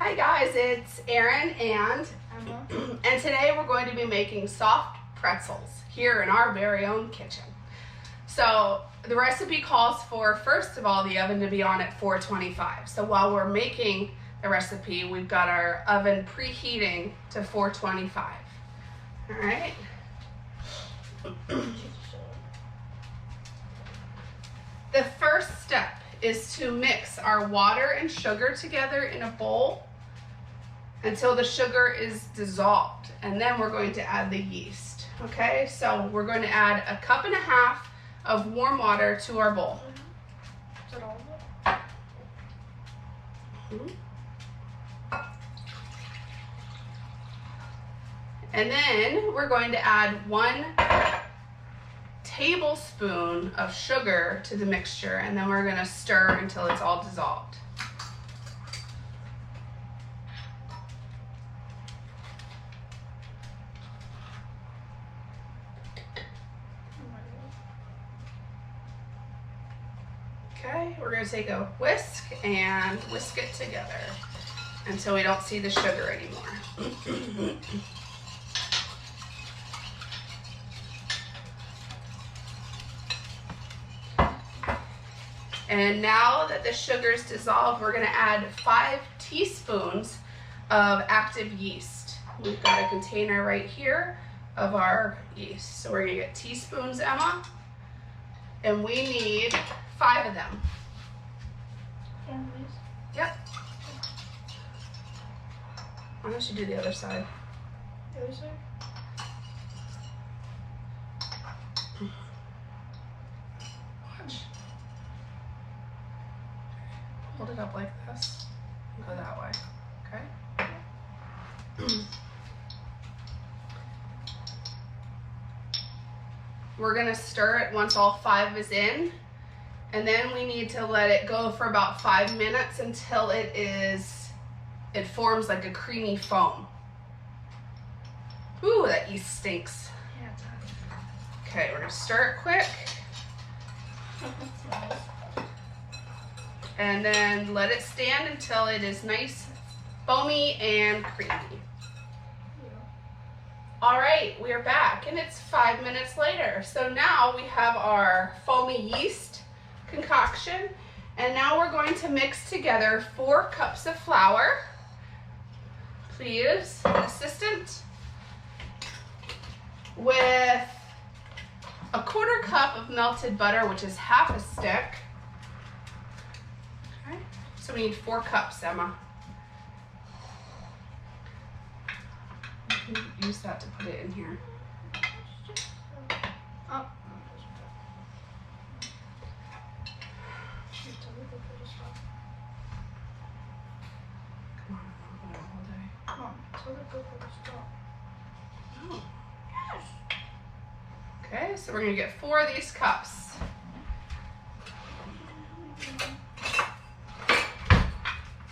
Hi guys, it's Erin and Emma. And today we're going to be making soft pretzels here in our very own kitchen. So the recipe calls for, first of all, the oven to be on at 425. So while we're making the recipe, we've got our oven preheating to 425. All right. The first step is to mix our water and sugar together in a bowl until the sugar is dissolved, and then we're going to add the yeast. Okay, so we're going to add 1.5 cups of warm water to our bowl. Is that all of it? And then we're going to add 1 tablespoon of sugar to the mixture, and then we're going to stir until it's all dissolved. Okay, we're going to take a whisk and whisk it together until we don't see the sugar anymore. And now that the sugar is dissolved, we're going to add 5 teaspoons of active yeast. We've got a container right here of our yeast. So we're going to get teaspoons, Emma, and we need 5 of them. Yep. Why don't you do the other side? The other side? Watch. Hold it up like this and go that way, okay? We're gonna stir it once all 5 is in, and then we need to let it go for about 5 minutes until it forms like a creamy foam. Ooh, that yeast stinks. Yeah, it's hot. Okay, we're gonna stir it quick. And then let it stand until it is nice, foamy, and creamy. All right, we are back, and it's 5 minutes later. So now we have our foamy yeast concoction, and now we're going to mix together 4 cups of flour. Please, assistant, with 1/4 cup of melted butter, which is half a stick. Okay, so we need 4 cups, Emma. You can use that to put it in here. Oh. Come on, I'll put it all day. Mom, tell her to go for the straw. Oh. Yes. Okay, so we're gonna get 4 of these cups.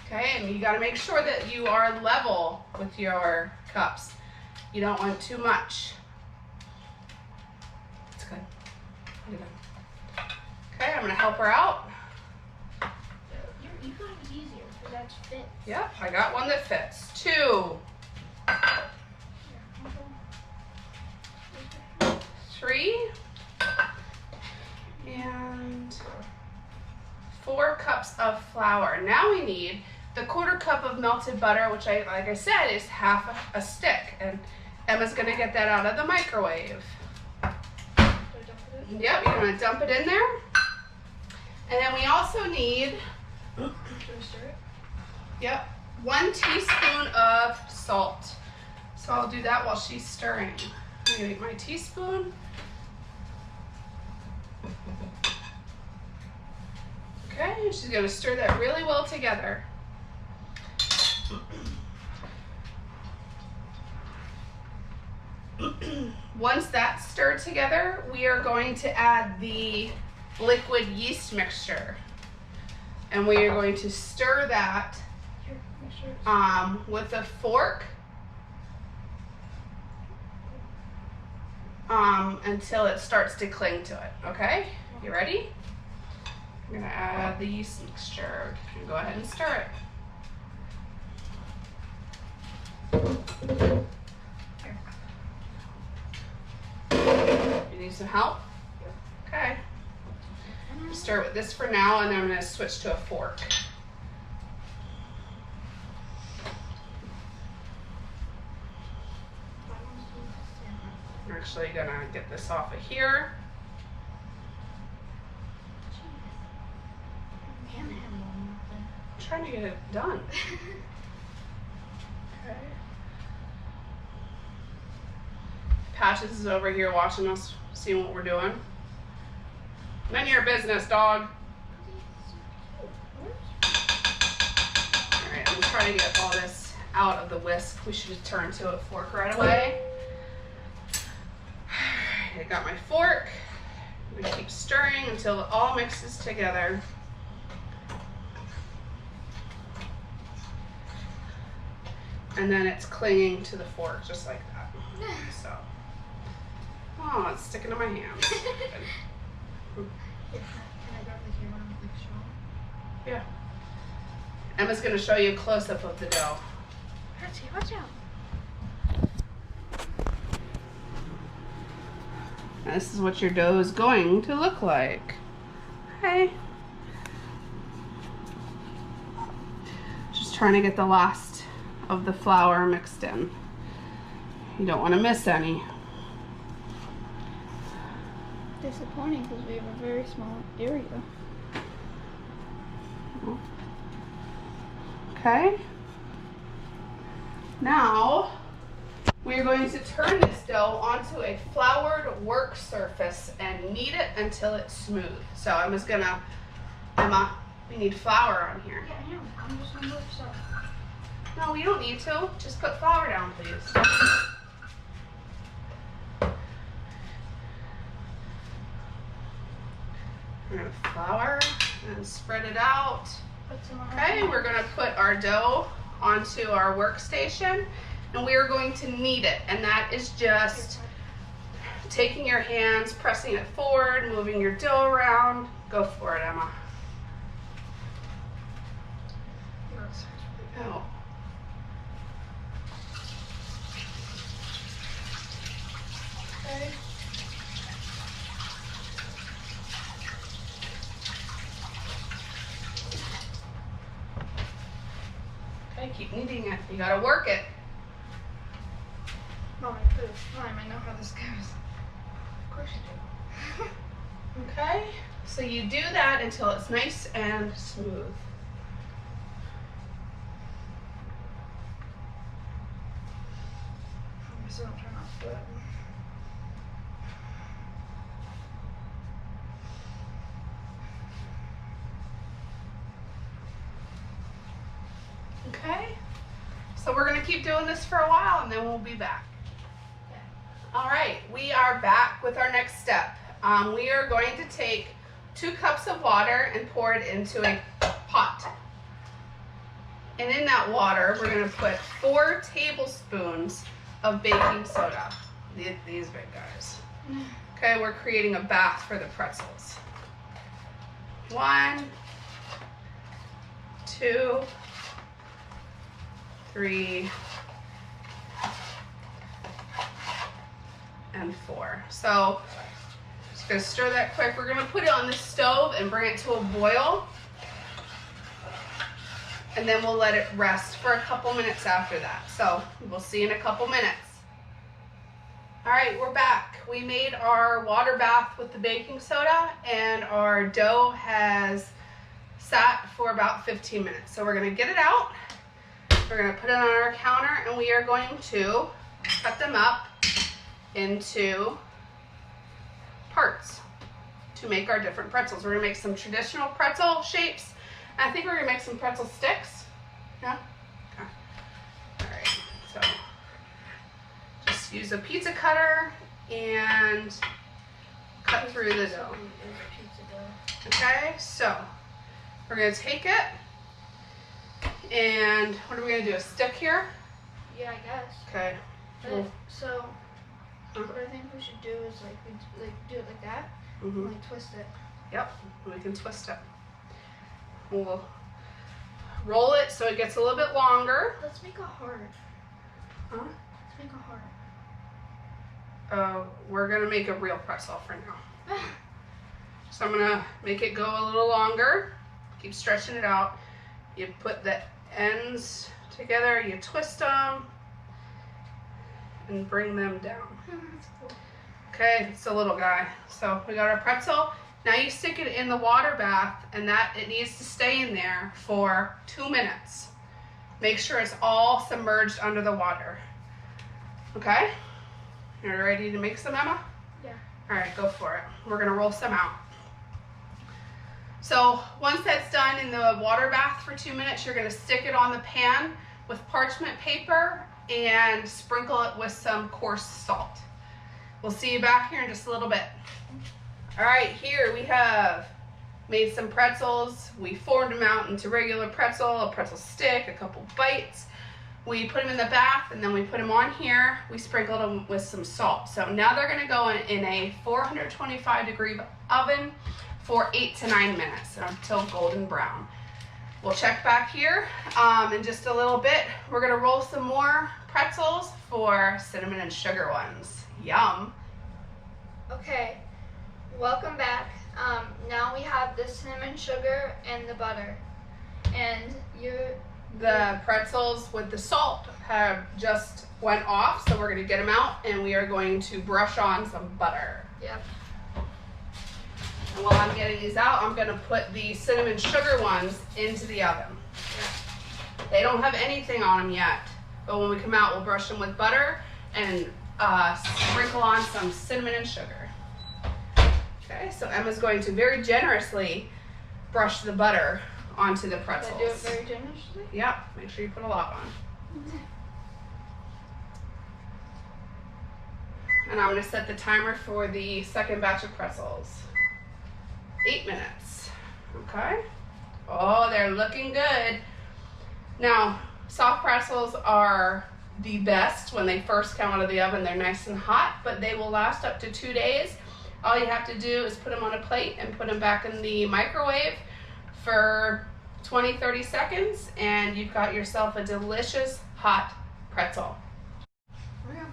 Okay, and you gotta make sure that you are level with your cups. You don't want too much. That's good. You're done. Okay, I'm gonna help her out. You got it easier because that's fit. Yep, I got one that fits. 2, 3, and 4 cups of flour. Now we need the 1/4 cup of melted butter, which like I said, is half a stick. And Emma's gonna get that out of the microwave. Yep, you're gonna dump it in there. And then we also need, Should we stir it? yep, 1 teaspoon of salt. So I'll do that while she's stirring. I'm gonna get my teaspoon. Okay, and she's gonna stir that really well together. Once that's stirred together, we are going to add the liquid yeast mixture. And we are going to stir that Here, make sure it's with a fork until it starts to cling to it, okay? You ready? I'm gonna add the yeast mixture. Go ahead and stir it. some help? Okay. Start with this for now, and then I'm going to switch to a fork. I'm actually going to get this off of here. I'm trying to get it done. Okay. Patches is over here watching us, seeing what we're doing. None of your business, dog. Alright, I'm trying to get all this out of the whisk. We should just turn to a fork right away. I got my fork. I'm going to keep stirring until it all mixes together. And then it's clinging to the fork just like that. So, oh, it's sticking to my hands. Can I grab the camera with the straw? Yeah. Emma's going to show you a close-up of the dough. Archie, watch out. And this is what your dough is going to look like. Okay. Just trying to get the last of the flour mixed in. You don't want to miss any. Disappointing because we have a very small area. Okay. Now, we're going to turn this dough onto a floured work surface and knead it until it's smooth. So I'm just gonna, Emma, we need flour on here. Yeah, I know. I'm just gonna work so. No, you don't need to. Just put flour down, please. We're gonna flour and spread it out. Okay, we're gonna put our dough onto our workstation and we are going to knead it. And that is just taking your hands, pressing it forward, moving your dough around. Go for it, Emma. Oh. Okay. Okay, keep kneading it. You gotta work it. Mom, I put a slime. I know how this goes. Of course you do. Okay, so you do that until it's nice and smooth. So I'm trying not to do it. Okay, so we're gonna keep doing this for a while and then we'll be back. Okay. All right, we are back with our next step. We are going to take 2 cups of water and pour it into a pot. And in that water, we're gonna put 4 tablespoons of baking soda. These big guys. Okay, we're creating a bath for the pretzels. 1, 2, 3, and 4. So just gonna stir that quick. We're gonna put it on the stove and bring it to a boil. And then we'll let it rest for a couple minutes after that. So we'll see in a couple minutes. All right, we're back. We made our water bath with the baking soda and our dough has sat for about 15 minutes. So we're gonna get it out. We're gonna put it on our counter and we are going to cut them up into parts to make our different pretzels. We're gonna make some traditional pretzel shapes. I think we're gonna make some pretzel sticks. Yeah? Okay. All right, so just use a pizza cutter and cut through the dough. Okay, so we're gonna take it and what are we gonna do, a stick here? Yeah, I guess. Okay. But, so, what I think we should do is we do it like that, and like twist it. Yep, we can twist it. We'll roll it so it gets a little bit longer. Let's make a heart. Huh? Let's make a heart. We're gonna make a real pretzel for now. So I'm gonna make it go a little longer. Keep stretching it out. You put the ends together, you twist them, and bring them down. Okay, it's a little guy. So we got our pretzel. Now you stick it in the water bath, and it needs to stay in there for 2 minutes. Make sure it's all submerged under the water. Okay? You're ready to make some, Emma? Yeah. All right, go for it. We're gonna roll some out. So once that's done in the water bath for 2 minutes, you're gonna stick it on the pan with parchment paper and sprinkle it with some coarse salt. We'll see you back here in just a little bit. All right, here we have made some pretzels. We formed them out into regular pretzel, a pretzel stick, a couple bites. We put them in the bath, and then we put them on here. We sprinkled them with some salt. So now they're gonna go in a 425-degree oven for 8 to 9 minutes until golden brown. We'll check back here in just a little bit. We're gonna roll some more pretzels for cinnamon and sugar ones. Yum. Okay, welcome back. Now we have the cinnamon sugar and the butter. And the pretzels with the salt have just went off, so we're gonna get them out and we are going to brush on some butter. Yep. And while I'm getting these out, I'm gonna put the cinnamon sugar ones into the oven. Yep. They don't have anything on them yet, but when we come out, we'll brush them with butter and sprinkle on some cinnamon and sugar. Okay, so Emma's going to very generously brush the butter onto the pretzels. I do it very generously? Yep, make sure you put a lot on. And I'm gonna set the timer for the second batch of pretzels. 8 minutes, okay? Oh, they're looking good. Now, soft pretzels are the best when they first come out of the oven. They're nice and hot, but they will last up to 2 days. All you have to do is put them on a plate and put them back in the microwave for 20-30 seconds, and you've got yourself a delicious hot pretzel. Yeah.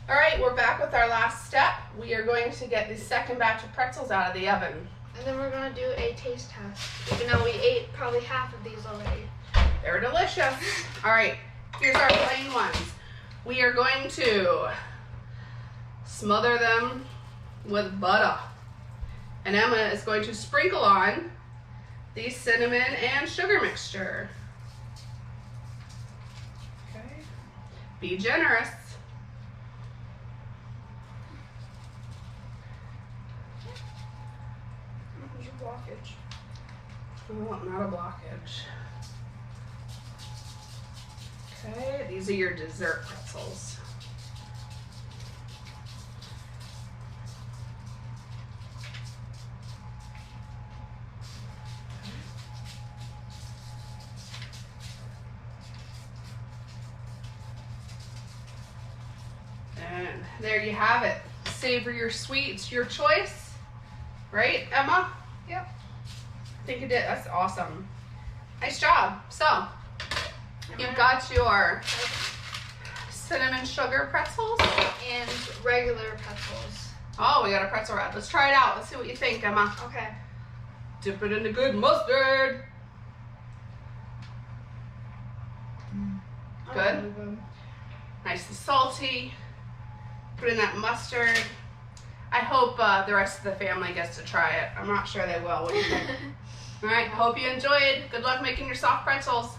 All right, we're back with our last step. We are going to get the second batch of pretzels out of the oven. And then we're gonna do a taste test, even though we ate probably half of these already. They're delicious. All right, here's our plain ones. We are going to smother them with butter. And Emma is going to sprinkle on the cinnamon and sugar mixture. Okay. Be generous. There's a blockage. Oh, not a blockage. Okay, these are your dessert pretzels. And there you have it. Savory or sweet, it's your choice. Right, Emma? Yep. I think you did. That's awesome. Nice job. So, you've got your cinnamon sugar pretzels. And regular pretzels. Oh, we got a pretzel wrap. Let's try it out. Let's see what you think, Emma. Okay. Dip it in the good mustard. Good? Nice and salty. Put in that mustard. I hope the rest of the family gets to try it. I'm not sure they will. What do you think? All right, hope you enjoyed. Good luck making your soft pretzels.